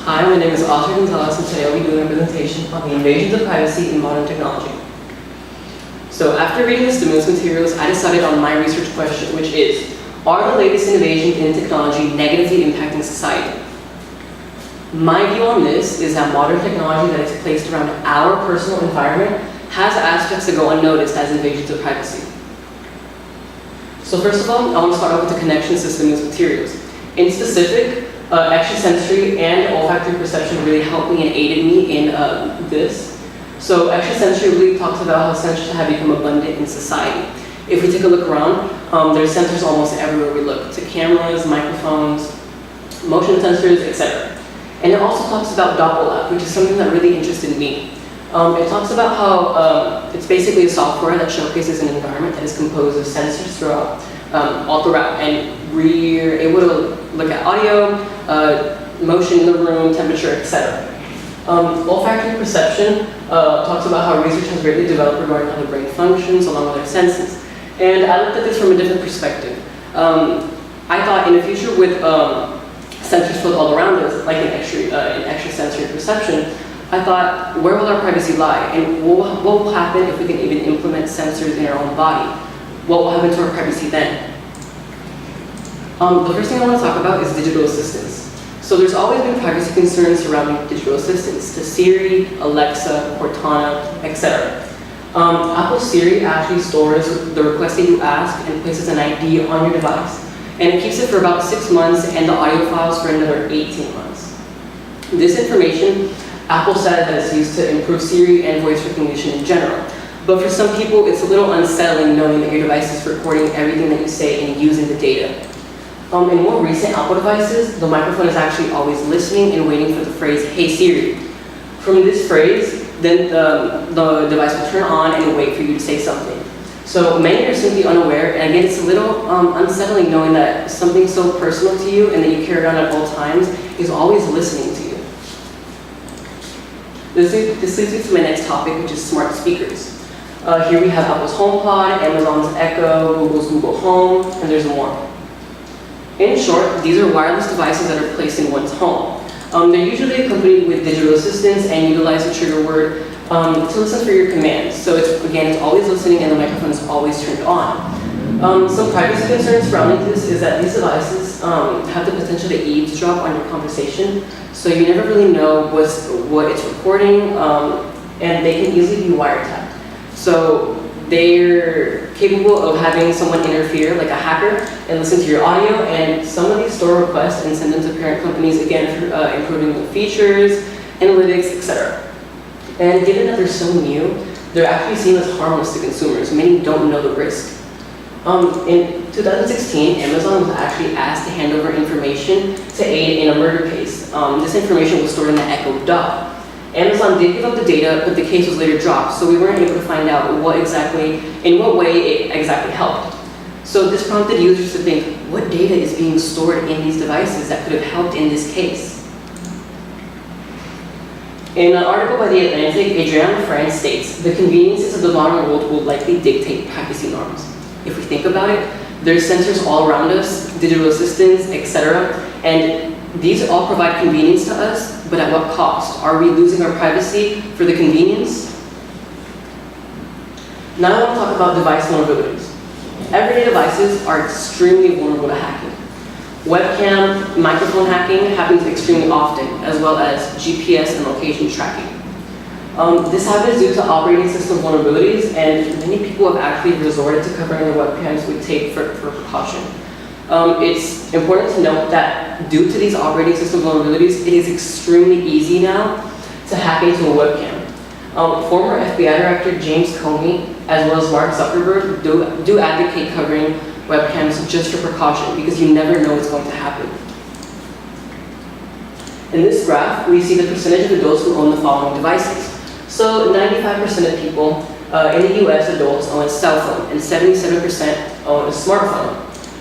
Hi, my name is Oscar Gonzalez, and today I'll be doing a presentation on the invasions of privacy in modern technology. So after reading the stimulus materials, I decided on my research question, which is, are the latest innovations in technology negatively impacting society? My view on this is that modern technology that is placed around our personal environment has aspects that go unnoticed as invasions of privacy. So first of all, I want to start off with the connections to stimulus materials. In specific, extrasensory and olfactory perception really helped me and aided me in this. So extrasensory really talks about how sensors have become abundant in society. If we take a look around, there's sensors almost everywhere we look, to cameras, microphones, motion sensors, etc. And it also talks about Doppel app, which is something that really interested me. It talks about how it's basically a software that showcases an environment that is composed of sensors all throughout, and we're able to look at audio, motion in the room, temperature, etc. Olfactory perception talks about how research has greatly developed regarding how the brain functions along with our senses. And I looked at this from a different perspective. I thought in the future with sensors filled all around us, like in extrasensory perception, I thought, where will our privacy lie? And what will happen if we can even implement sensors in our own body? What will happen to our privacy then? The first thing I want to talk about is digital assistants. So there's always been privacy concerns surrounding digital assistants, to Siri, Alexa, Cortana, etc. Apple Siri actually stores the request that you ask and places an ID on your device. And it keeps it for about 6 months and the audio files for another 18 months. This information, Apple said that it's used to improve Siri and voice recognition in general. But for some people, it's a little unsettling knowing that your device is recording everything that you say and using the data. In more recent Apple devices, the microphone is actually always listening and waiting for the phrase, "Hey Siri." From this phrase, then the device will turn on and wait for you to say something. So many are simply unaware, and again, it's a little unsettling knowing that something so personal to you and that you carry on at all times is always listening to you. This leads me to my next topic, which is smart speakers. Here we have Apple's HomePod, Amazon's Echo, Google's Google Home, and there's more. In short, these are wireless devices that are placed in one's home. They're usually accompanied with digital assistants and utilize a trigger word to listen for your commands. So it's always listening and the microphone is always turned on. Some privacy concerns surrounding this is that these devices have the potential to eavesdrop on your conversation, so you never really know what it's recording, and they can easily be wiretapped. So they're capable of having someone interfere, like a hacker, and listen to your audio, and some of these store requests and send them to parent companies, again, for improving the features, analytics, etc. And given that they're so new, they're actually seen as harmless to consumers. Many don't know the risk. In 2016, Amazon was actually asked to hand over information to aid in a murder case. This information was stored in the Echo Dot. Amazon did give up the data, but the case was later dropped, so we weren't able to find out in what way it exactly helped. So this prompted users to think, what data is being stored in these devices that could have helped in this case? In an article by The Atlantic, Adrienne France states, the conveniences of the modern world will likely dictate privacy norms. If we think about it, there's sensors all around us, digital assistants, etc. And these all provide convenience to us, but at what cost? Are we losing our privacy for the convenience? Now I want to talk about device vulnerabilities. Everyday devices are extremely vulnerable to hacking. Webcam, microphone hacking happens extremely often, as well as GPS and location tracking. This happens due to operating system vulnerabilities, and many people have actually resorted to covering their webcams with tape for precaution. It's important to note that due to these operating system vulnerabilities, it is extremely easy now to hack into a webcam. Former FBI Director James Comey, as well as Mark Zuckerberg, do advocate covering webcams just for precaution, because you never know what's going to happen. In this graph, we see the percentage of adults who own the following devices. So 95% of people in the US adults own a cell phone, and 77% own a smartphone.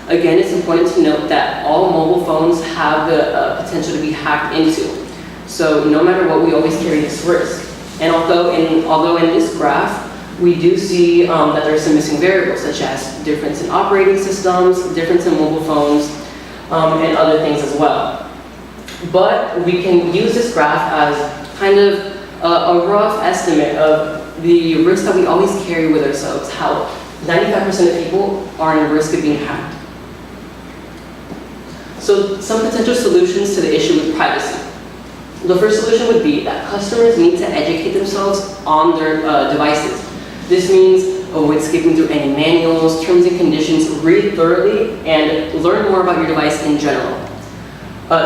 Again, it's important to note that all mobile phones have the potential to be hacked into. So no matter what, we always carry this risk. And although in this graph, we do see that there are some missing variables, such as difference in operating systems, difference in mobile phones, and other things as well. But we can use this graph as kind of a rough estimate of the risk that we always carry with ourselves, how 95% of people are in risk of being hacked. So some potential solutions to the issue with privacy. The first solution would be that customers need to educate themselves on their devices. This means avoid skipping through any manuals, terms and conditions, read thoroughly, and learn more about your device in general.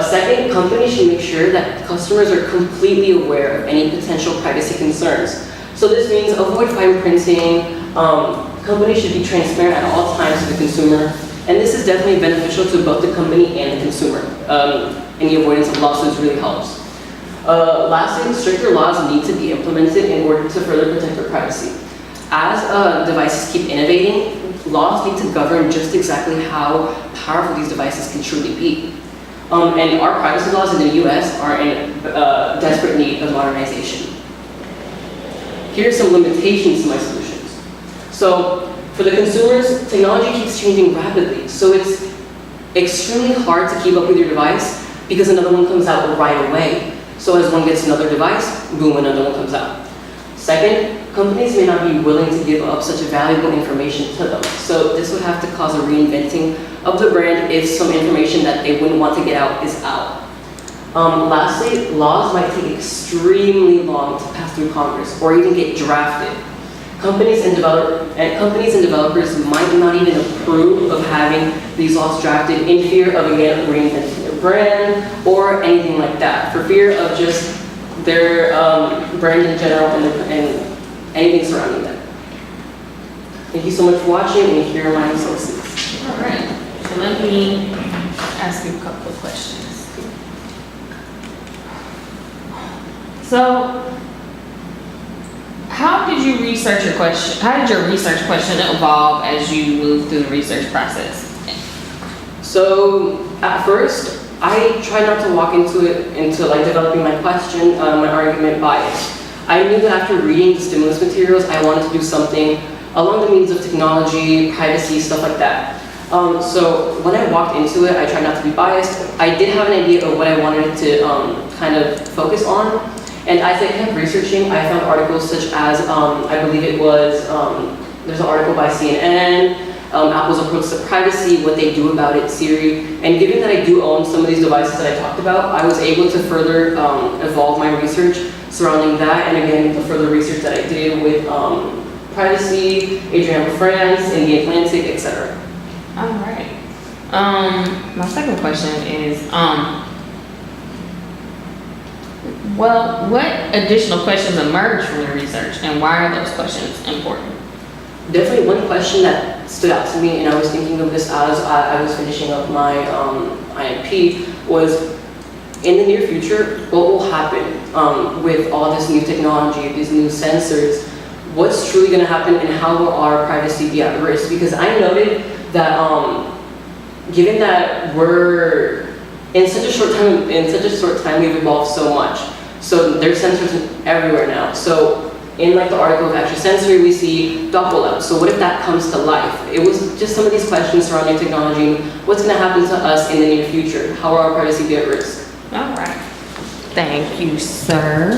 Second, companies should make sure that customers are completely aware of any potential privacy concerns. So this means avoid fine printing. Companies should be transparent at all times to the consumer, and this is definitely beneficial to both the company and the consumer. Any avoidance of lawsuits really helps. Lastly, stricter laws need to be implemented in order to further protect their privacy. As devices keep innovating, laws need to govern just exactly how powerful these devices can truly be. And our privacy laws in the US are in desperate need of modernization. Here are some limitations to my solutions. So for the consumers, technology keeps changing rapidly, so it's extremely hard to keep up with your device because another one comes out right away. So as one gets another device, boom, another one comes out. Second, companies may not be willing to give up such valuable information to them. So this would have to cause a reinventing of the brand if some information that they wouldn't want to get out is out. Lastly, laws might take extremely long to pass through Congress or even get drafted. Companies and developers might not even approve of having these laws drafted in fear of, again, reinventing their brand or anything like that, for fear of just their brand in general and anything surrounding them. Thank you so much for watching, and here are my sources. All right, so let me ask you a couple of questions. So, how did you research your question? How did your research question evolve as you moved through the research process? So, at first, I tried not to walk into like developing my question, my argument bias. I knew that after reading the stimulus materials, I wanted to do something along the means of technology, privacy, stuff like that. So when I walked into it, I tried not to be biased. I did have an idea of what I wanted to kind of focus on. And as I kept researching, I found articles such as, I believe it was, there's an article by CNN, Apple's approach to privacy, what they do about it, Siri. And given that I do own some of these devices that I talked about, I was able to further evolve my research surrounding that, and again, the further research that I did with privacy, Adrienne France, in the Atlantic, etc. All right. My second question is, well, what additional questions emerged from your research, and why are those questions important? Definitely one question that stood out to me, and I was thinking of this as I was finishing up my IMP, was in the near future, what will happen with all this new technology, these new sensors? What's truly going to happen, and how will our privacy be at risk? Because I noted that given that we're in such a short time, we've evolved so much. So there's sensors everywhere now. So in like the article of Extra Sensory, we see Doppler. So what if that comes to life? It was just some of these questions surrounding technology. What's going to happen to us in the near future? How will our privacy be at risk? All right. Thank you, sir.